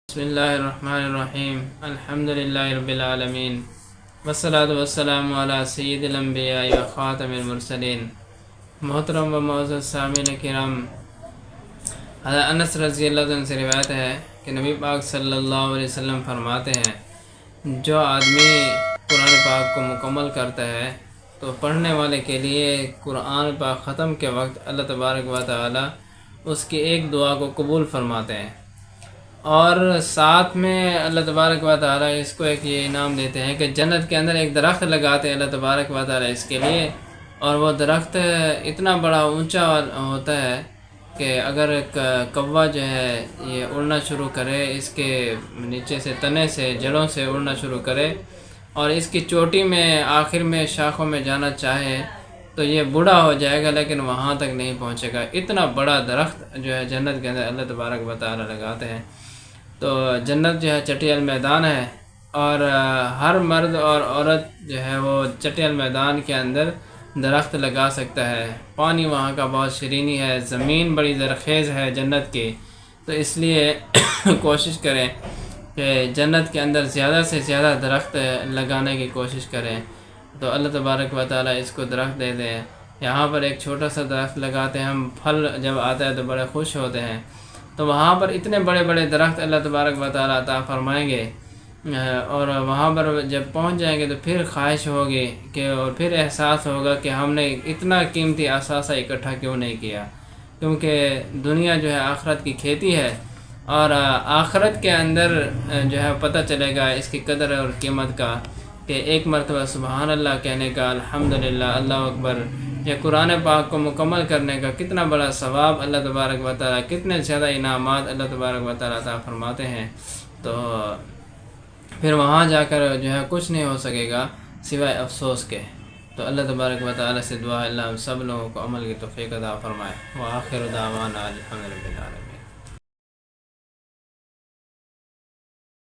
بسم اللہ الرحمن الرحیم الحمد للہ رب العالمین والصلاة والسلام علی سید الانبیاء و خاتم المرسلین۔ محترم و معزز سامعین کرام، حضرت انس رضی اللہ عنہ سے روایت ہے کہ نبی پاک صلی اللہ علیہ وسلم فرماتے ہیں، جو آدمی قرآن پاک کو مکمل کرتا ہے تو پڑھنے والے کے لیے قرآن پاک ختم کے وقت اللہ تبارک و تعالی اس کی ایک دعا کو قبول فرماتے ہیں، اور ساتھ میں اللہ تبارک و تعالی اس کو ایک یہ انعام دیتے ہیں کہ جنت کے اندر ایک درخت لگاتے ہیں اللہ تبارک و تعالی اس کے لیے، اور وہ درخت اتنا بڑا اونچا ہوتا ہے کہ اگر کوا جو ہے یہ اڑنا شروع کرے، اس کے نیچے سے تنے سے جڑوں سے اڑنا شروع کرے اور اس کی چوٹی میں آخر میں شاخوں میں جانا چاہے تو یہ بوڑھا ہو جائے گا لیکن وہاں تک نہیں پہنچے گا۔ اتنا بڑا درخت جو ہے جنت کے اندر اللہ تبارک و تعالی لگاتے ہیں۔ تو جنت جو ہے چٹیل میدان ہے، اور ہر مرد اور عورت جو ہے وہ چٹیل میدان کے اندر درخت لگا سکتا ہے۔ پانی وہاں کا بہت شرینی ہے، زمین بڑی زرخیز ہے جنت کی، تو اس لیے کوشش کریں کہ جنت کے اندر زیادہ سے زیادہ درخت لگانے کی کوشش کریں، تو اللہ تبارک و تعالی اس کو درخت دے دیں۔ یہاں پر ایک چھوٹا سا درخت لگاتے ہیں ہم، پھل جب آتا ہے تو بڑے خوش ہوتے ہیں، تو وہاں پر اتنے بڑے بڑے درخت اللہ تبارک و تعالی عطا فرمائیں گے، اور وہاں پر جب پہنچ جائیں گے تو پھر خواہش ہوگی کہ، اور پھر احساس ہوگا کہ ہم نے اتنا قیمتی اثاثہ اکٹھا کیوں نہیں کیا، کیونکہ دنیا جو ہے آخرت کی کھیتی ہے، اور آخرت کے اندر جو ہے پتہ چلے گا اس کی قدر اور قیمت کا، کہ ایک مرتبہ سبحان اللہ کہنے کا، الحمدللہ، اللہ اکبر، یا قرآن پاک کو مکمل کرنے کا کتنا بڑا ثواب اللہ تبارک و تعالی، کتنے زیادہ انعامات اللہ تبارک و تعالی عطا فرماتے ہیں۔ تو پھر وہاں جا کر جو ہے کچھ نہیں ہو سکے گا سوائے افسوس کے۔ تو اللہ تبارک و تعالی سے دعا، اللہ ہم سب لوگوں کو عمل کی توفیق عطا فرمائے۔ وآخر دعوانا الحمد للہ۔